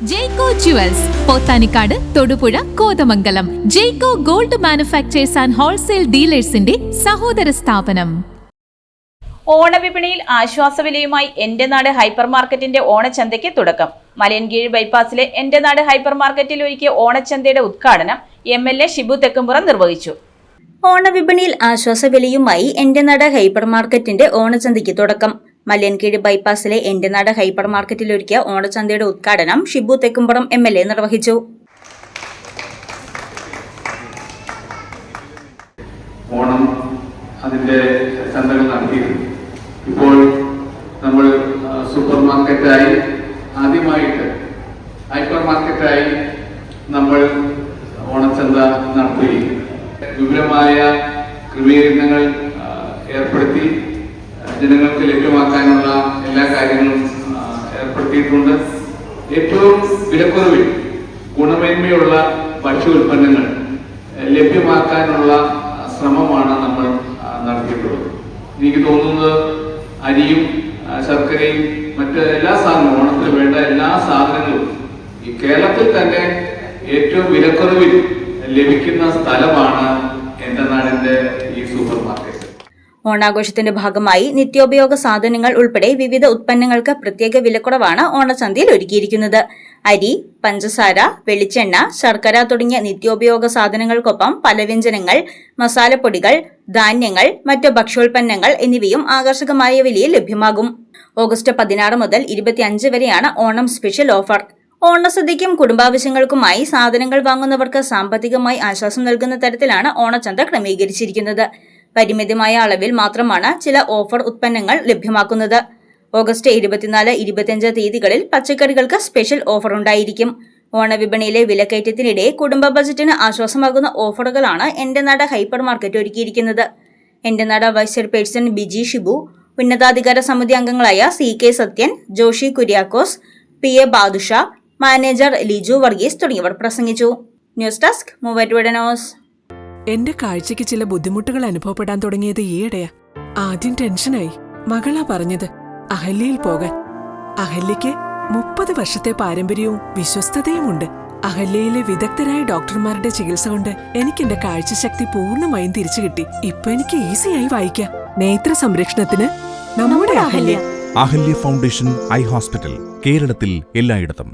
Jaico jewels Pothanikkad, Thodupuzha, Kothamangalam. Jaico gold manufacturers and wholesale ഡീലേഴ്സിന്റെ സഹോദര സ്ഥാപനം. ഓണവിപണിയിൽ ആശ്വാസവിലയുമായി എന്റെ നാട് ഹൈപ്പർ മാർക്കറ്റിന്റെ ഓണച്ചന്തയ്ക്ക് തുടക്കം. മലയൻകീഴ് ബൈപ്പാസിലെ എന്റെ നാട് ഹൈപ്പർ മാർക്കറ്റിൽ ഒരുക്കിയ ഓണച്ചന്തയുടെ ഉദ്ഘാടനം MLA ഷിബു തെക്കുംപുറം നിർവഹിച്ചു. ഓണവിപണിയിൽ ആശ്വാസവിലയുമായി എന്റെ നാട് ഹൈപ്പർ മാർക്കറ്റിന്റെ ഓണച്ചന്തയ്ക്ക് തുടക്കം. മലയൻകീഴ് ബൈപ്പാസിലെ എന്റെ നാട് ഹൈപ്പർ മാർക്കറ്റിൽ ഒരുക്കിയ ഓണച്ചന്തയുടെ ഉദ്ഘാടനം ഷിബു തെക്കുംപുറം MLA നിർവഹിച്ചു. ഓണം അതിന്റെ ചന്തകൾ നടത്തിയിരുന്നു. ഇപ്പോൾ നമ്മൾ സൂപ്പർ മാർക്കറ്റായി, ആദ്യമായിട്ട് ഹൈപ്പർ മാർക്കറ്റായി നമ്മൾ ഓണച്ചന്ത നടത്തുകയും വിപുലമായ ക്രമീകരണങ്ങൾ ഏർപ്പെടുത്തി ജനങ്ങൾക്ക് ലഭ്യമാക്കാനുള്ള എല്ലാ കാര്യങ്ങളും ഏർപ്പെടുത്തിയിട്ടുണ്ട്. ഏറ്റവും വിലക്കുറവിൽ ഗുണമേന്മയുള്ള ഭക്ഷ്യ ഉൽപ്പന്നങ്ങൾ ലഭ്യമാക്കാനുള്ള ശ്രമമാണ് നമ്മൾ നടത്തിയിട്ടുള്ളത്. എനിക്ക് തോന്നുന്നത് അരിയും ശർക്കരയും മറ്റ് എല്ലാ സാധനങ്ങളും, ഓണത്തിന് വേണ്ട എല്ലാ സാധനങ്ങളും ഈ കേരളത്തിൽ തന്നെ ഏറ്റവും വിലക്കുറവിൽ ലഭിക്കുന്ന സ്ഥലമാണ് എന്റെ നാടിന്റെ ഈ സൂപ്പർ മാർക്കറ്റ്. ഓണാഘോഷത്തിന്റെ ഭാഗമായി നിത്യോപയോഗ സാധനങ്ങൾ ഉൾപ്പെടെ വിവിധ ഉത്പന്നങ്ങൾക്ക് പ്രത്യേക വിലക്കുറവാണ് ഓണച്ചന്തയിൽ ഒരുക്കിയിരിക്കുന്നത്. അരി, പഞ്ചസാര, വെളിച്ചെണ്ണ, ശർക്കര തുടങ്ങിയ നിത്യോപയോഗ സാധനങ്ങൾക്കൊപ്പം പലവ്യഞ്ജനങ്ങൾ, മസാലപ്പൊടികൾ, ധാന്യങ്ങൾ, മറ്റ് ഭക്ഷ്യോൽപ്പന്നങ്ങൾ എന്നിവയും ആകർഷകമായ വിലയിൽ ലഭ്യമാകും. ഓഗസ്റ്റ് 16 മുതൽ 25 വരെയാണ് ഓണം സ്പെഷ്യൽ ഓഫർ. ഓണസദ്യയ്ക്കും കുടുംബാവശ്യങ്ങൾക്കുമായി സാധനങ്ങൾ വാങ്ങുന്നവർക്ക് സാമ്പത്തികമായി ആശ്വാസം നൽകുന്ന തരത്തിലാണ് ഓണച്ചന്ത ക്രമീകരിച്ചിരിക്കുന്നത്. പരിമിതമായ അളവിൽ മാത്രമാണ് ചില ഓഫർ ഉത്പന്നങ്ങൾ ലഭ്യമാക്കുന്നത്. ഓഗസ്റ്റ് 24, 25 തീയതികളിൽ പച്ചക്കറികൾക്ക് സ്പെഷ്യൽ ഓഫർ ഉണ്ടായിരിക്കും. ഓണവിപണിയിലെ വിലക്കയറ്റത്തിനിടെ കുടുംബ ബജറ്റിന് ആശ്വാസമാകുന്ന ഓഫറുകളാണ് എന്റെ നാട് ഹൈപ്പർ മാർക്കറ്റ് ഒരുക്കിയിരിക്കുന്നത്. എന്റെ നാട് വൈസ് ചെയർപേഴ്സൺ ബിജി ഷിബു, ഉന്നതാധികാര സമിതി അംഗങ്ങളായ CK Sathyan, Joshi Kuriakose, PA Badusha, manager Liju Varghese തുടങ്ങിയവർ പ്രസംഗിച്ചു. News desk Muvattupuzha news. എന്റെ കാഴ്ചയ്ക്ക് ചില ബുദ്ധിമുട്ടുകൾ അനുഭവപ്പെടാൻ തുടങ്ങിയത് ഈയിടെയാ. ആദ്യം ടെൻഷനായി. മകളാ പറഞ്ഞത് അഹല്യയിൽ പോകാൻ. അഹല്യയ്ക്ക് 30 വർഷത്തെ പാരമ്പര്യവും വിശ്വസ്തതയുമുണ്ട്. അഹല്യയിലെ വിദഗ്ധരായ ഡോക്ടർമാരുടെ ചികിത്സ കൊണ്ട് എനിക്ക് എന്റെ കാഴ്ചശക്തി പൂർണ്ണമായും തിരിച്ചു കിട്ടി. ഇപ്പൊ എനിക്ക് ഈസിയായി വായിക്കാം. നേത്ര സംരക്ഷണത്തിന് നമ്മുടെ Ahalya. Ahalya foundation eye hospital, കേരളത്തിൽ എല്ലായിടത്തും.